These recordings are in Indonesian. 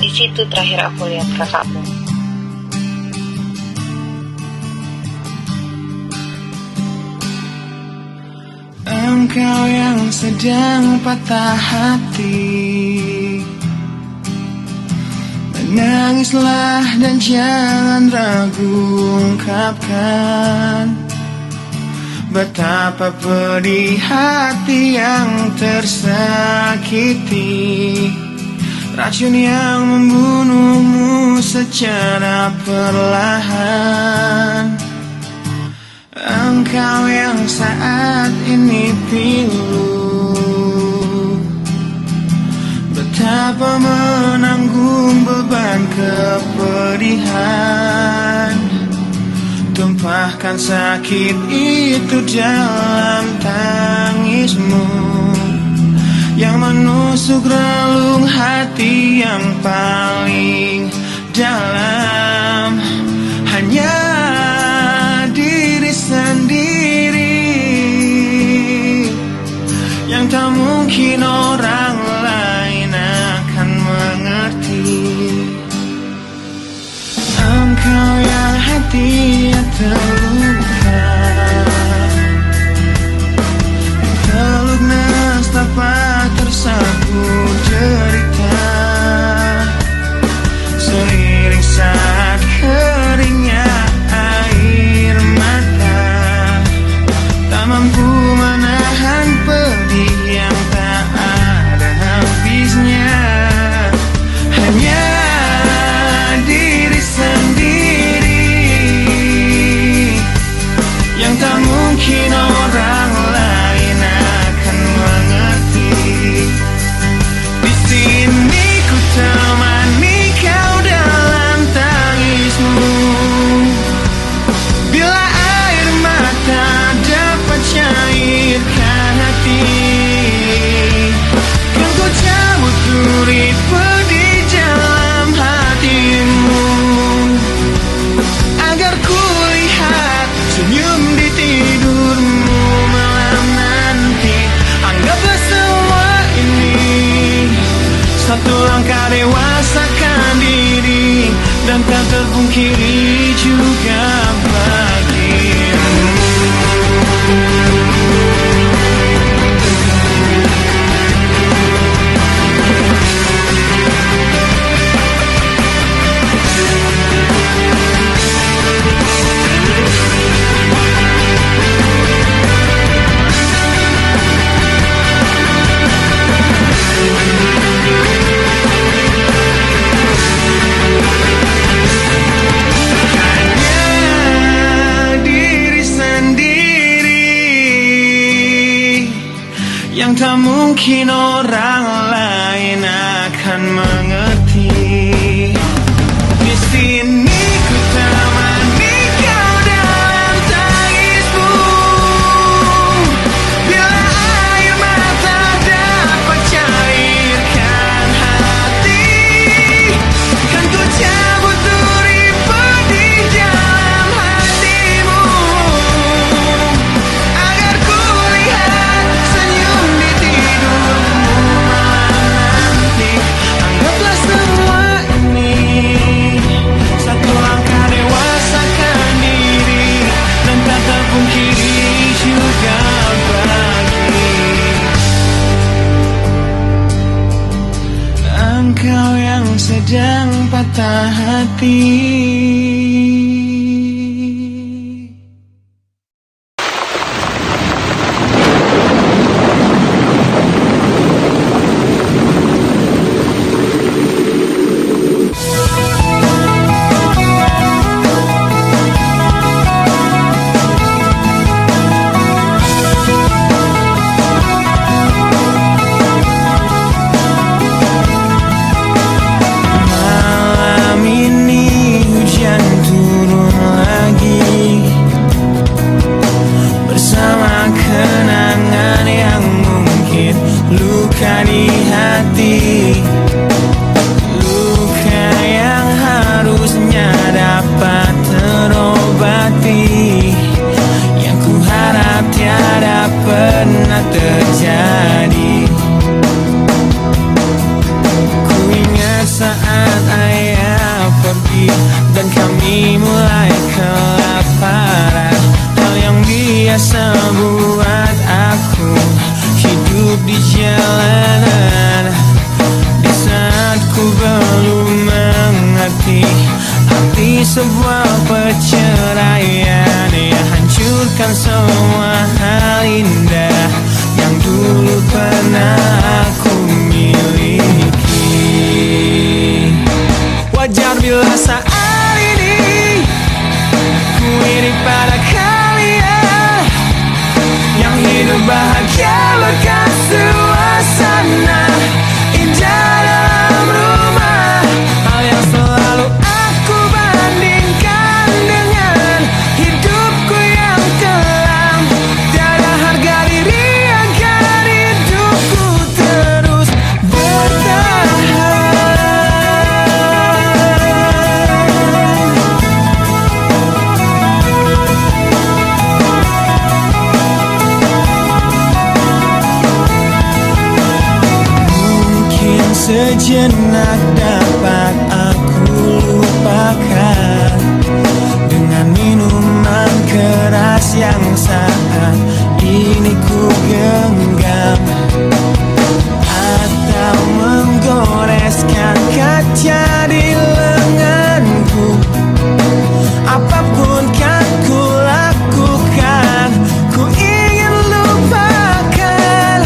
Di situ terakhir aku lihat kakakmu. Engkau yang sedang patah hati, menangislah dan jangan ragu ungkapkan betapa pedih hati yang tersakiti, racun yang membunuhmu secara perlahan. Engkau yang saat ini pilu, betapa menanggung beban kepedihan, tumpahkan sakit itu dalam tangismu yang menusuk relung hati yang paling dalam. Hanya diri sendiri yang tak mungkin orang lain akan mengerti. Engkau yang hatinya terluka, peluk nestapa tersapu derita, seiring saat keringnya air mata, tak mampu menahan pedih yang tak ada habisnya. Hanya diri sendiri yang tak mungkin orang lain akan mengerti. Di sini ku temani kau dalam tangismu, bila air mata dapat cairkan hati, kan ku cabut duri pedih dalam hatimu, agar ku lihat senyum di tidurmu malam nanti. Anggaplah semua ini satu langkah dewasakan diri, dan tak terpungkiri juga bagimu. Yang tak mungkin orang lain akan mengerti. Di sini ku temani kau dalam tangismu, bila air mata dapat cairkan hati, kan ku cabut duri pedih dalam hatimu, agar ku lihat senyum di tidurmu malam nanti. Anggaplah semua ini satu langkah dewasakan diri, dan tak terpungkiri juga bagi engkau yang sedang patah hati. Malam ini hujan turun lagi, bersama kenangan yang mungkin luka di hati, luka yang harusnya dapat terobati, yang ku harap tiada pernah terjadi. Ku ingat saat bahagia bekas suasana indah dalam rumah. Hal yang selalu aku bandingkan dengan hidupku yang kelam. Tiada harga diri agar hidupku terus bertahan. Mungkin sejenak dapat aku lupakan dengan minuman keras yang saat ini ku genggam, atau menggoreskan kaca di lenganku. Apapun kan ku lakukan, ku ingin lupakan.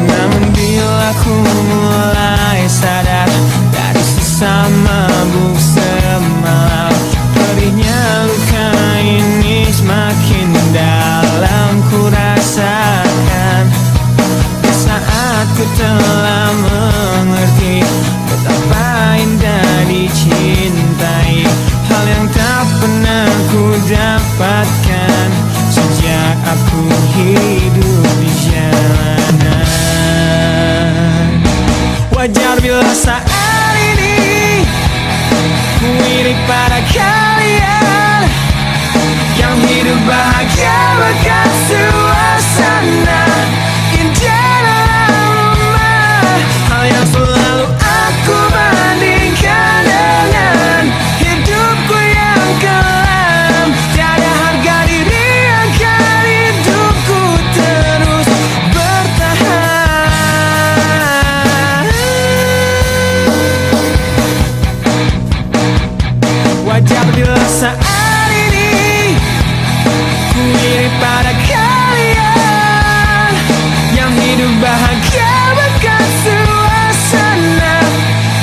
Namun bila ku mulai sadar dari sisa mabuk semalam, perihnya luka ini semakin dalam ku rasakan. Di saat ku telah mengerti betapa indah dicintai, hal yang tak pernah ku dapatkan sejak aku hidup di jalanan. Wajar bila saat ini ku iri pada kalian yang hidup bahagia bekas suasana indah dalam rumah. Hal yang selalu aku bandingkan dengan hidupku yang kelam. Tiada harga diri agar hidupku terus bertahan. Wajar bila saat ini ku iri pada kalian yang hidup bahagia bekas suasana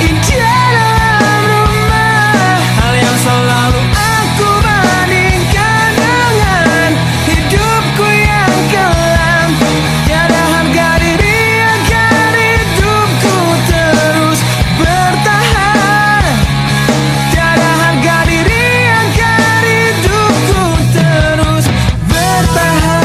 indah dalam rumah. Hal yang selalu aku bandingkan dengan hidupku yang kelam. Tiada harga diri agar hidupku terus bertahan. Tiada harga diri agar hidupku terus bertahan.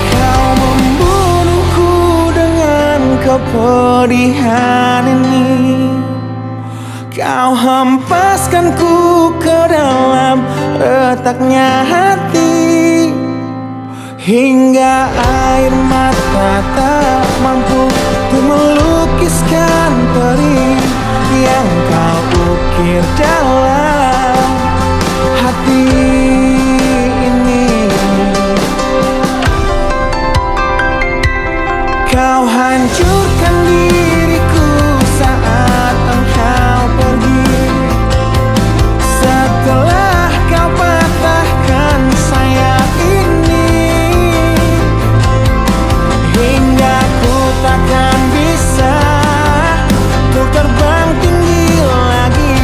Kau membunuhku dengan kepedihan ini. Kau hempaskanku ke dalam retaknya hati, hingga air mata tak mampu untuk melukiskan perih yang kau ukir dalam hati ini. Kau hancurkan diriku saat engkau pergi. Setelah kau patahkan sayap ini, hingga ku takkan bisa untuk terbang tinggi lagi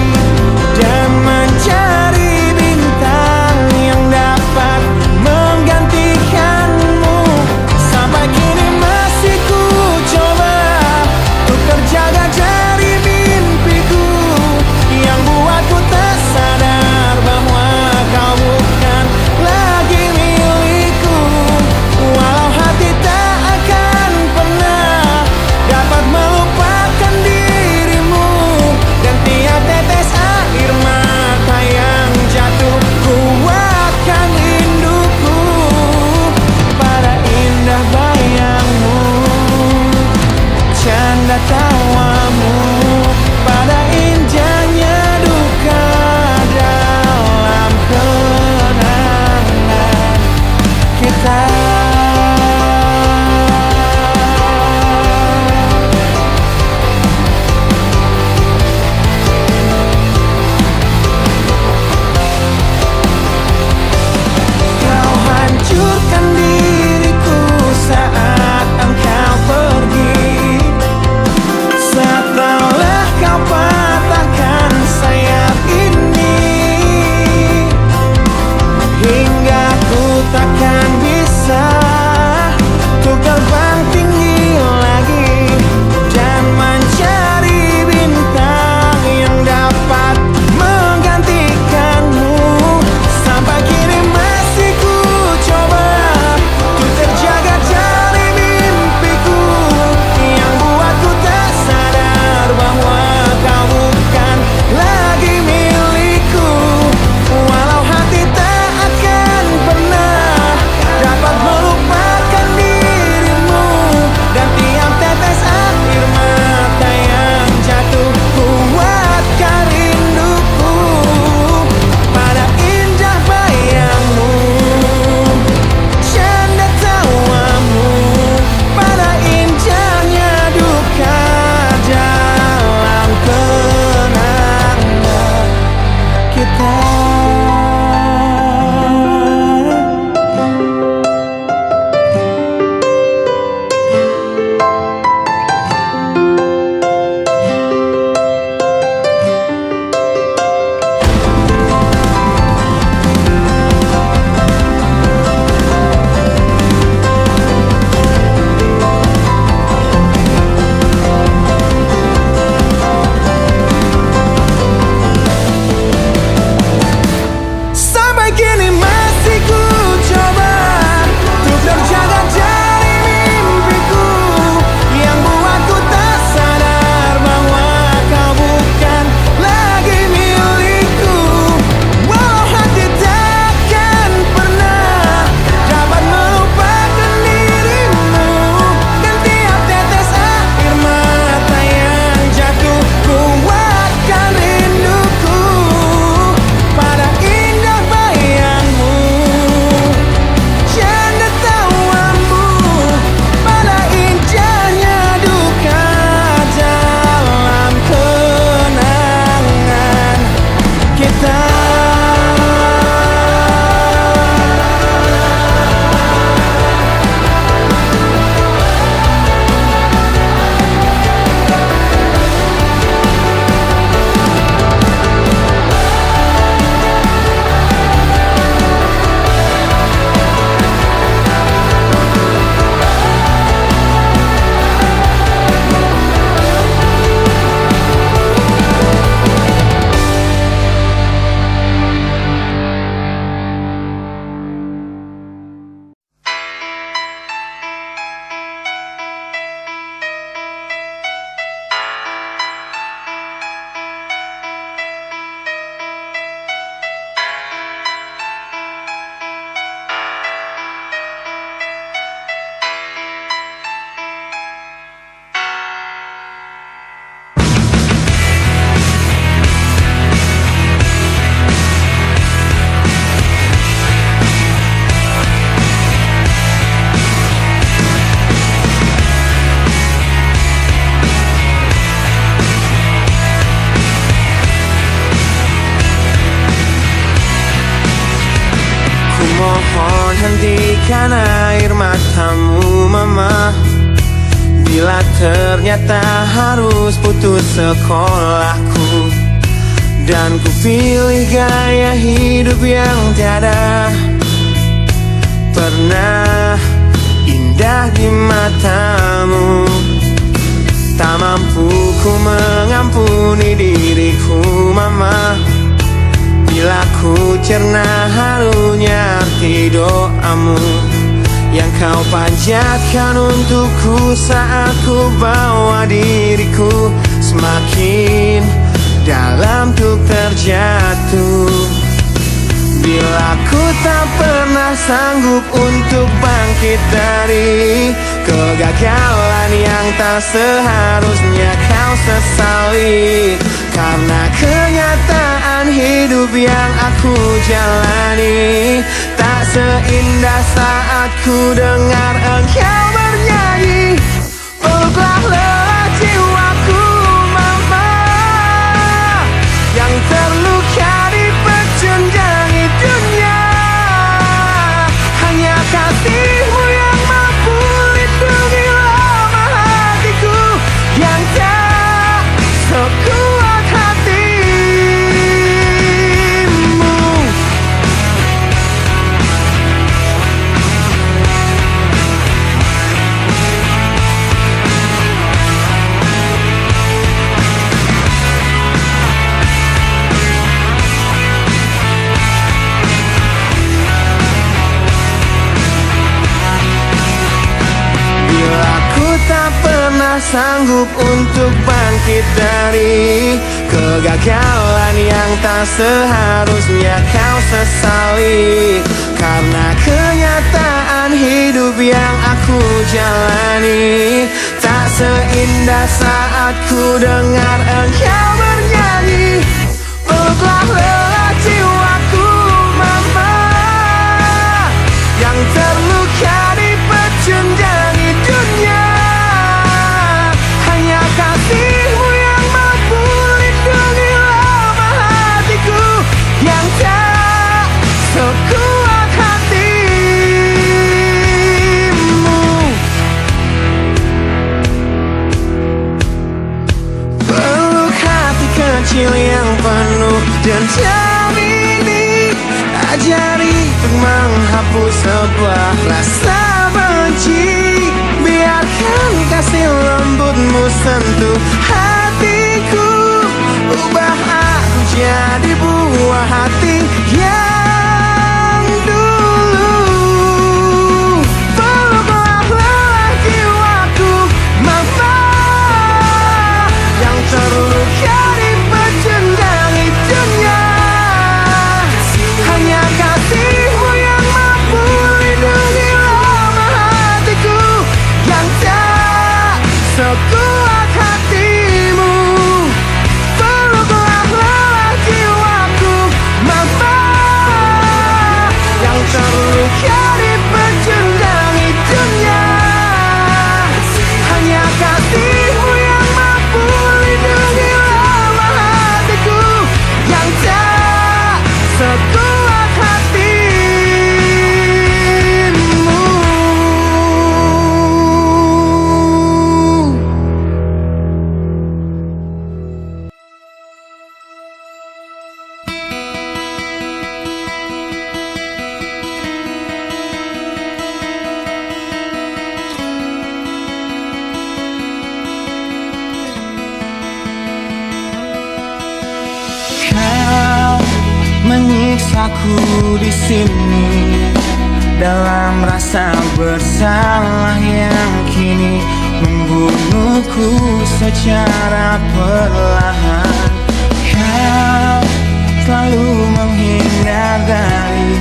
dan mencari bintang yang dapat menggantikanmu. Sampai kini masih ku coba untuk terjaga dari mimpiku yang buatku tak sadar bahwa kau bukan lagi milikku. Walau hati tak akan pernah dapat melupakan dirimu, dan tiap tetes air mata yang jatuh ku akan rinduku pada indah bayangmu, canda tawamu, pada indahnya duka dalam kenangan kita. tetesan air matamu mama, bila ternyata harus putus sekolahku, dan ku pilih gaya hidup yang tiada pernah indah di matamu. Tak mampu ku mengampuni diriku mama, bila ku cerna harunya arti doamu yang kau panjatkan untukku saat ku bawa diriku semakin dalam untuk terjatuh. Bila ku tak pernah sanggup untuk bangkit dari kegagalan yang tak seharusnya kau sesali, karena kenyataan hidup yang aku jalani tak seindah saat ku dengar engkau bernyanyi. Peluklah lelah jiwaku mama, yang terluka di pecundangi dunia. Hanya kasihmu yang mampu lindungi lemah hatiku yang tak sekuat hatimu. Bila ku tak pernah sanggup untuk bangkit dari kegagalan yang tak seharusnya kau sesali, karena kenyataan hidup yang aku jalani tak seindah saat ku dengar engkau bernyanyi. Peluklah lelah jiwaku mama, yang terluka di pecundangi dunia. Hanya kasihmu yang mampu lindungi lemah hatiku yang tak sekuat hatimu. Peluk hati kecil yang penuh dendam ini, ajari untuk menghapus sebuah rasa benci. Biarkan kasih lembutmu sentuh hatiku, ubah aku jadi buah hati yang dulu. Peluklah lelah jiwaku mama, yang terluka di pecundangi dunia. Hanya kasihmu yang mampu lindungi lemah hatiku yang tak sekuat hatimu. Peluklah lelah jiwaku mama, yang terluka di pecundangi dunia. Hanya kasihmu yang mampu lindungi lemah hatiku yang tak sekuat hatimu. Kau menyiksaku di sini dalam rasa bersalah yang kini membunuhku secara perlahan. Kau selalu menghindar dari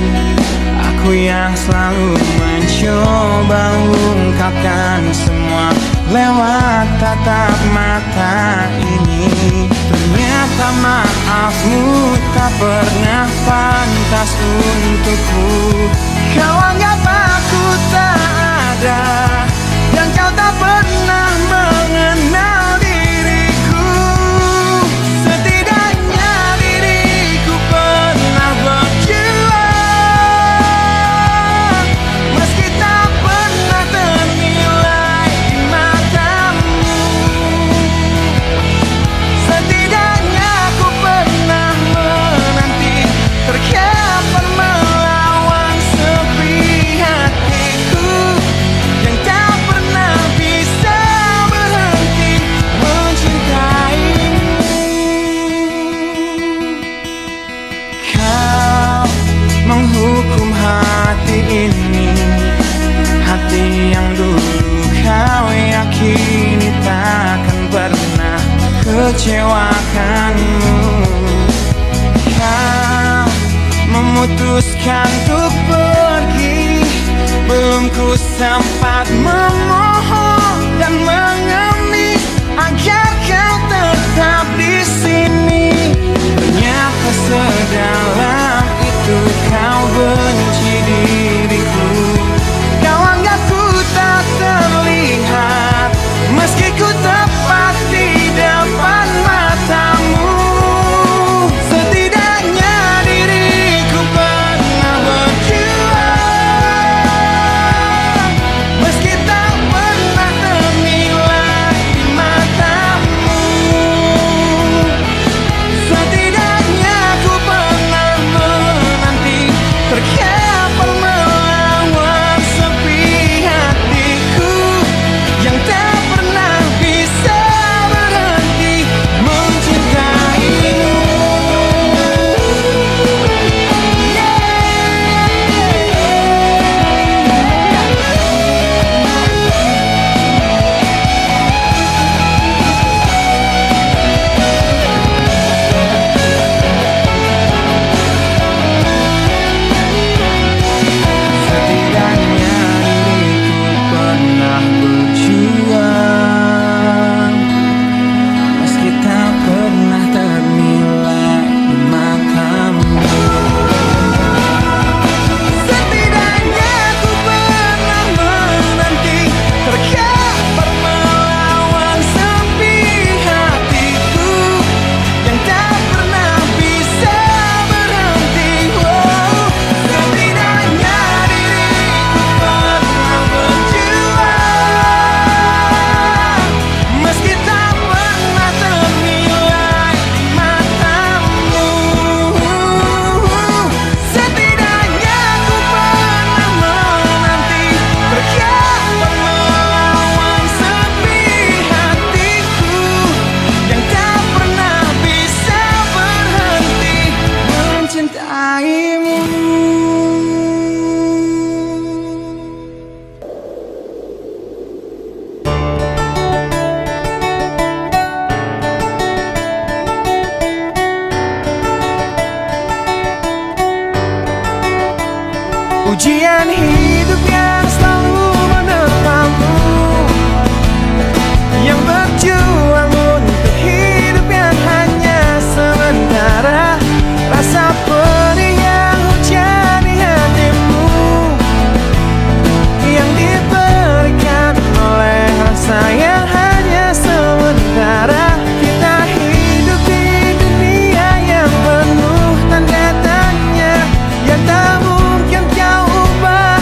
aku yang selalu mencoba ungkapkan semua lewat tatap mata ini. Ternyata maafmu tak pernah pantas untukku. Kau anggap aku tak ada, dan kau tak pernah mengenal diriku. Setidaknya diriku pernah berjuang, meski tak kini takkan pernah kecewakanmu. Kau memutuskan untuk pergi, belum ku sempat memohon dan mengemis agar kau tetap di sini. Ternyata sedalam itu kau benci diriku. Kau anggap ku tak terlihat, meski ku tepat di depan matamu. Setidaknya diriku pernah berjuang, meski tak pernah ternilai di matamu. Setidaknya ku pernah menanti, terkapar melawan sepi hatiku yang tak pernah bisa berhenti mencintaimu. Setidaknya diriku pernah berjuang, meski tak pernah ternilai di matamu. Setidaknya ku pernah menanti, terkapar melawan sepi hatiku yang tak pernah bisa berhenti. Setidaknya diriku pernah berjuang, meski tak pernah ternilai di matamu. Setidaknya ku pernah menanti, terkapar melawan sepi hatiku yang tak pernah bisa berhenti mencintaimu. Ujian hidup yang selalu menerpamu, yang berjuang untuk hidup yang hanya sementara. Rasa perih yang hujan di hatimu, yang diberikan oleh rasa yang hanya sementara. Kita hidup di dunia yang penuh tanda tanya, yang tak mungkin kau ubah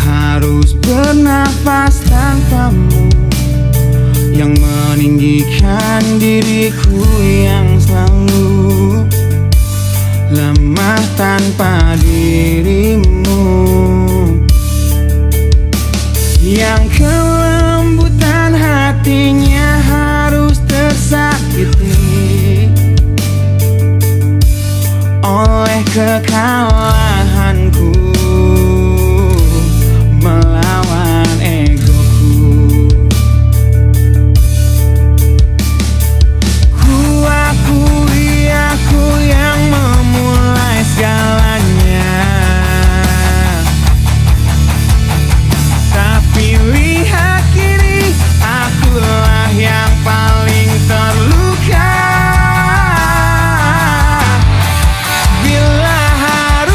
harus bernafas tanpamu, yang meninggikan diriku yang selalu lemah tanpa dirimu, yang kelembutan hatinya harus tersakiti oleh kekalahanku melawan egoku. Ku akui aku yang memulai segalanya, tapi lihat kini akulah yang paling terluka. Bila harus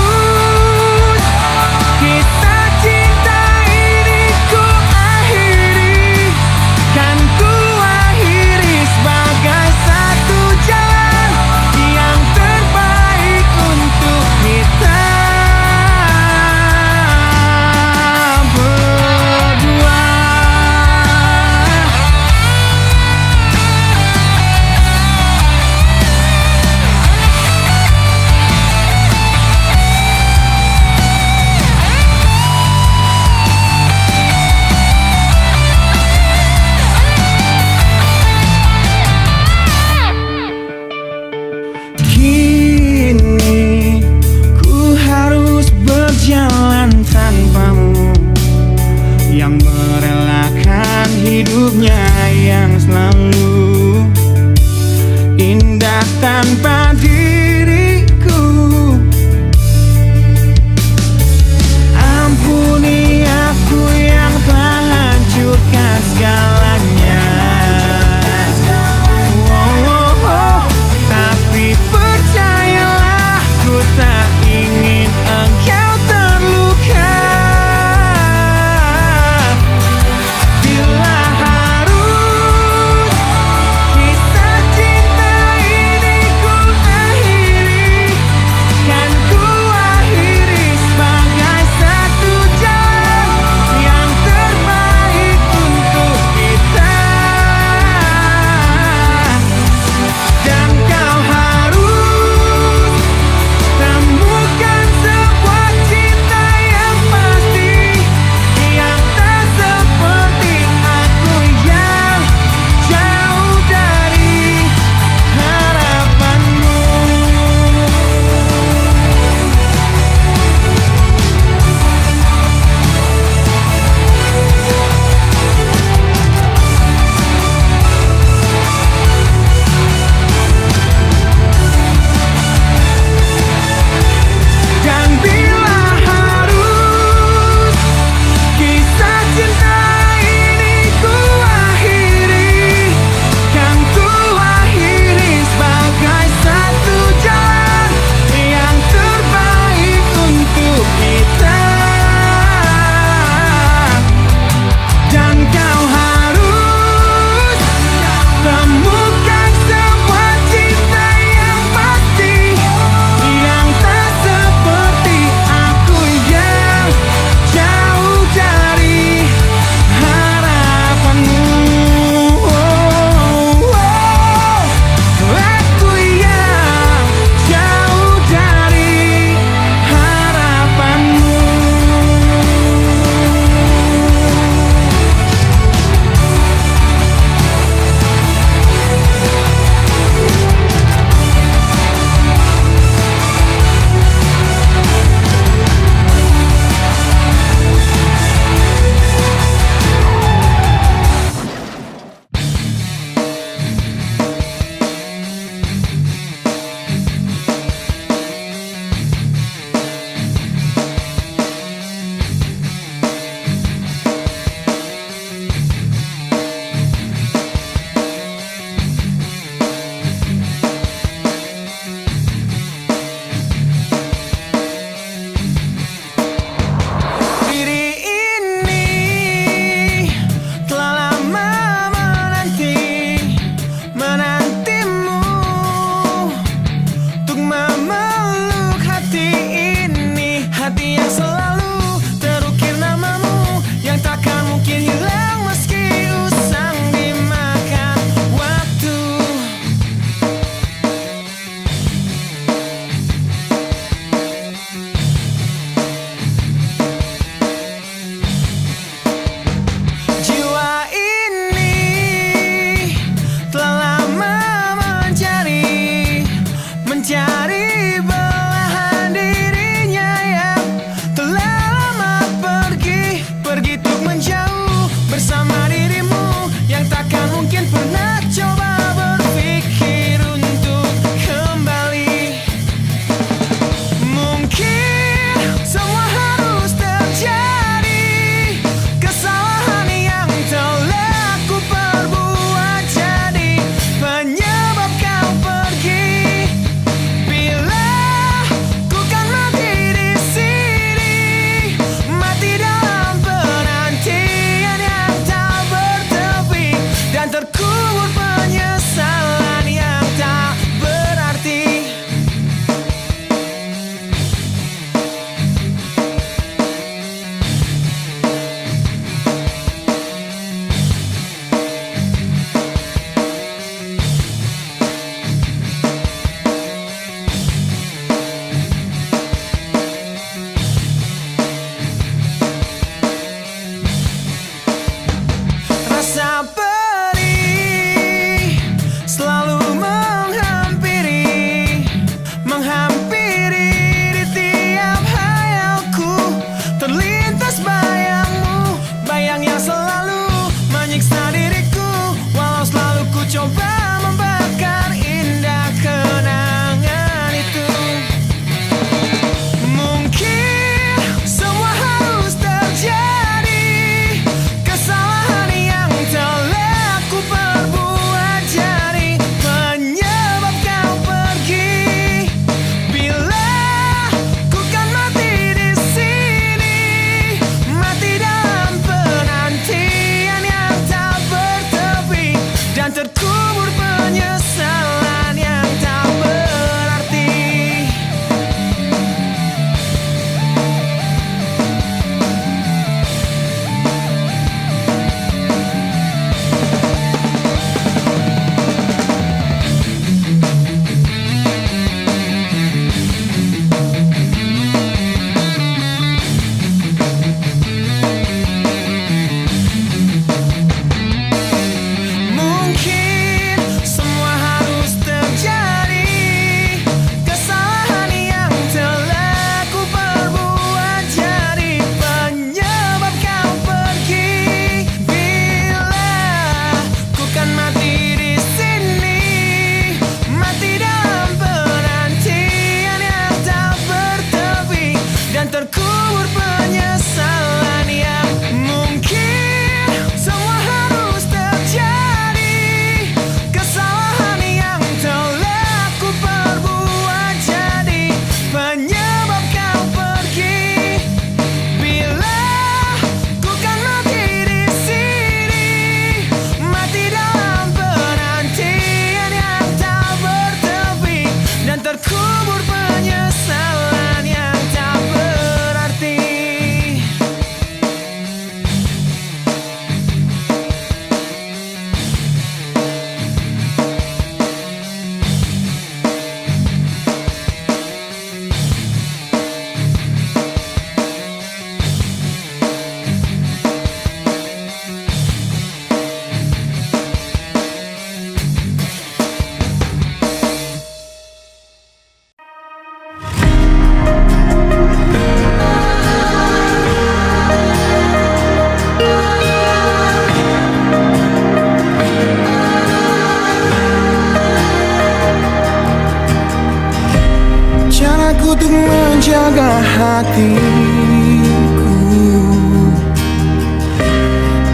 hatiku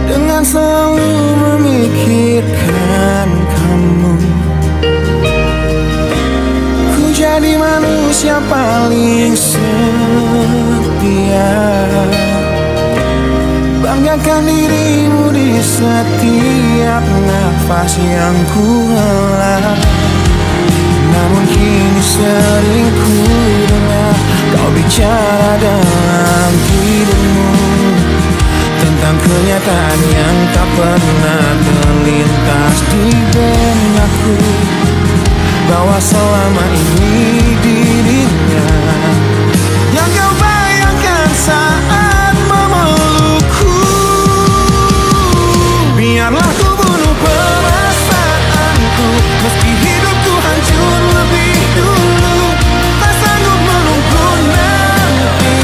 dengan selalu memikirkan kamu. Ku jadi manusia paling setia, banggakan dirimu di setiap nafas yang ku hela. Namun kini sering ku dengar kau bicara dalam tidurmu tentang kenyataan yang tak pernah terlintas di benakku, bahwa selama ini dirinya yang kau bayangkan saat memelukku. Biarlah ku bunuh perasaanku, meski hidupku hancur lebih dulu. Tak sanggup menunggu nanti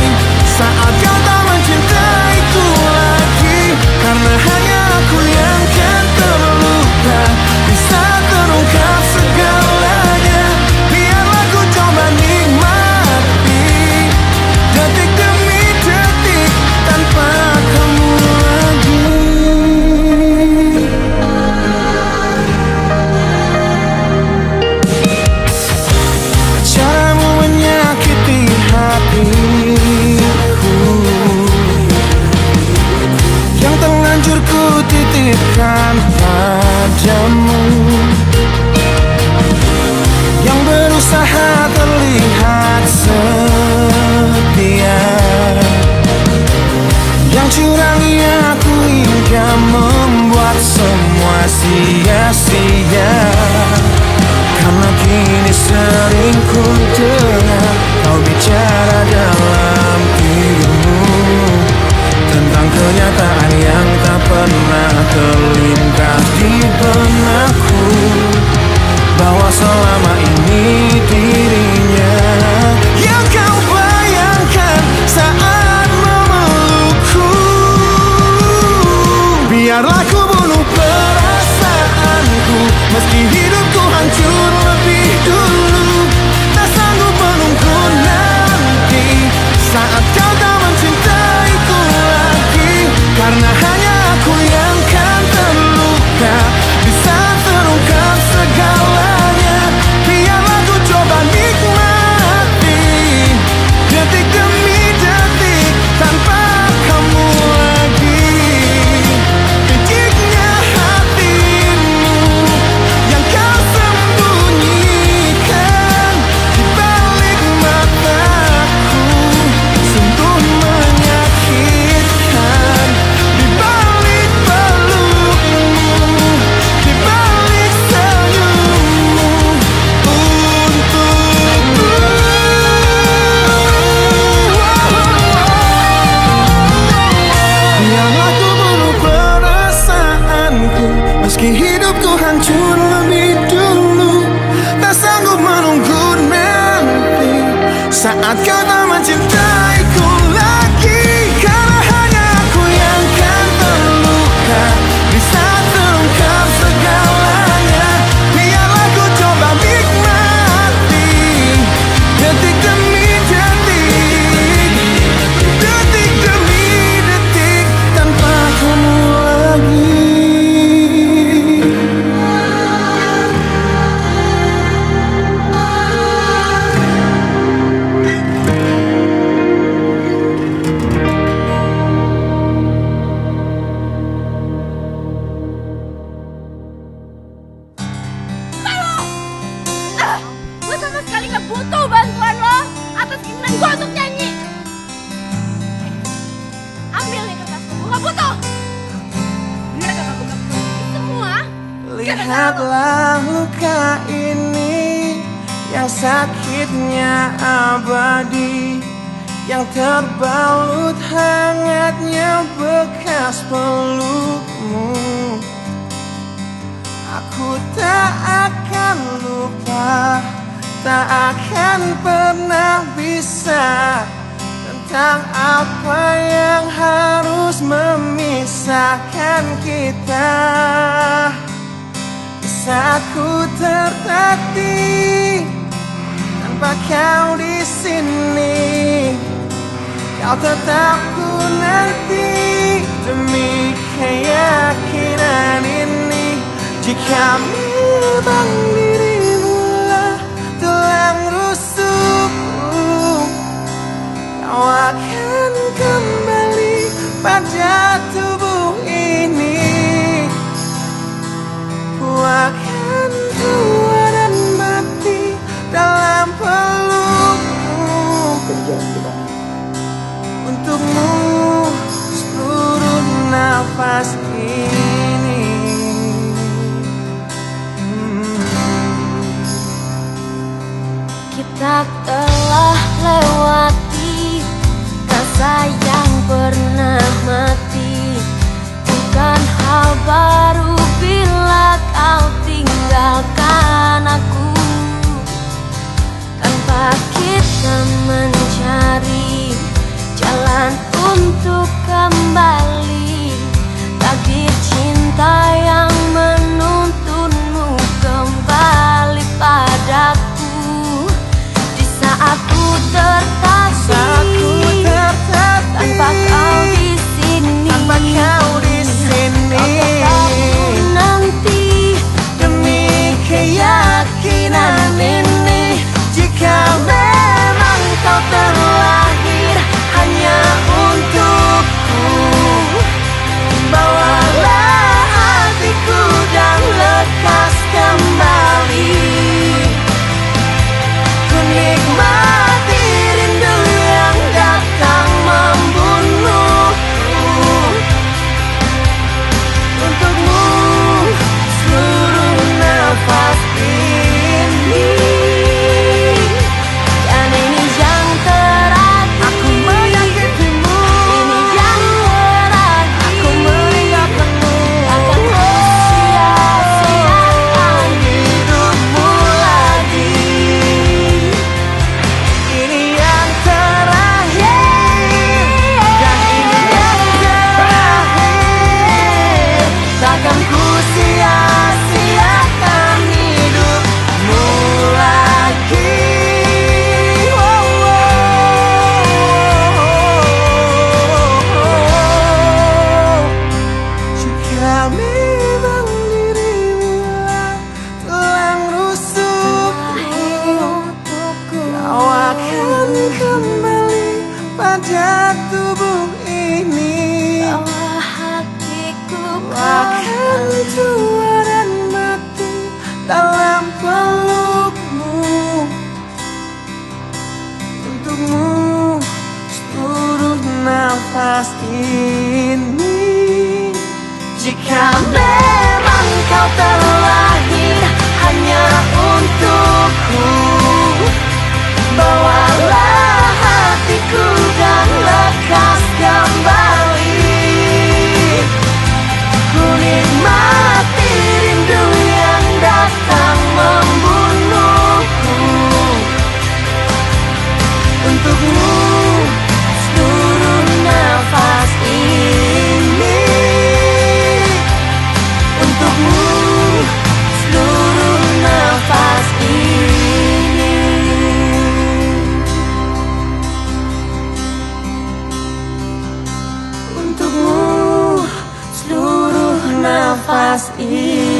saat kau tak mencintaiku lagi, karena hanya aku yang kan terluka. Bisa terungkap segalanya. Biarlah ku coba nikmati detik demi detik tanpa kamu lagi. Caramu menyakiti hatiku yang terlanjur ku titipkan padamu, yang berusaha terlihat setia, yang curangi aku hingga membuat semua sia-sia. Karena kini sering ku dengar kau bicara dalam tidurmu tentang kenyataan yang tak pernah terlintas di benakku, bahwa selama ini dirinya yang kau bayangkan saat memelukku. Biarlah ku bunuh perasaanku, meski hidupku hancur lebih dulu. Tak sanggup menunggu nanti saat kau tak mencintaiku lagi, karena hanya aku yang kan terluka. Bisa terungkap segalanya. Biarlah ku coba nikmati detik demi detik tanpa kamu lagi. Piciknya hatimu yang kau sembunyikan di balik mataku, sungguh menyakitkan. Di balik pelukmu, di balik senyummu untukku. Biarlah ku bunuh perasaanku, meski hidupku hancur lebih dulu. Tak sanggup menunggu nanti saat kau tak mencintaiku lagi, karena hanya aku yang kan terluka. Bisa terungkap segalanya. Biarlah ku coba nikmati detik demi detik, detik demi detik tanpa kamu lagi. Gue sama sekali gak butuh bantuan lo atas keinginan gue untuk nyanyi. Ambil nih kertas lo, gue gak butuh. Bener gak gue gak butuh ini semua? Lihatlah luka ini yang sakitnya abadi, yang terbalut hangatnya bekas pelukmu. Aku tak akan lupa, tak akan pernah bisa tentang apa yang harus memisahkan kita. Saat ku tertatih tanpa kau di sini, kau tetap ku nanti demi keyakinan ini. Jika memang dirimu lah tulang rusukku, kau akan kembali pada tubuh ini. Ku akan tua dan mati dalam pelukmu. Untukmu seluruh nafas ini. Kita telah lewati rasa yang pernah mati. Bukan hal baru bila kau tinggalkan aku, tanpa kita mencari jalan untuk kembali. Takdir cinta yang menuntunmu kembali padaku. Di saat ku tertatih, tanpa kau di sini, tanpa kau di sini, aku nanti demi keyakinan ini. Jika memang kau terlahir hanya untukku, bawalah hatiku dan lekas kembali. Ku nikmati rindu yang datang membunuhku. Untukmu seluruh nafas ini. dan ini yang terakhir. Aku menyakitimu, Ini yang terakhir. aku meninggalkanmu. Akan ku sia-siakan Hidupmu lagi. Ini yang terakhir, dan ini yang terakhir. Takkan ku sia-siakan hidupmu lagi. Jika memang dirimu lah tulang rusukku, kau akan kembali pada tubuh ini. Bawa hatiku Ku akan tua dan mati dalam pelukmu. Untukmu seluruh nafas ini. Jika memang kau terlahir hanya untukku, bawalah hatiku dan lekas kembali. Ku nikmati rindu yang datang membunuhku. Untukmu seluruh nafas ini. Untukmu seluruh nafas ini. Untukmu seluruh nafas ini.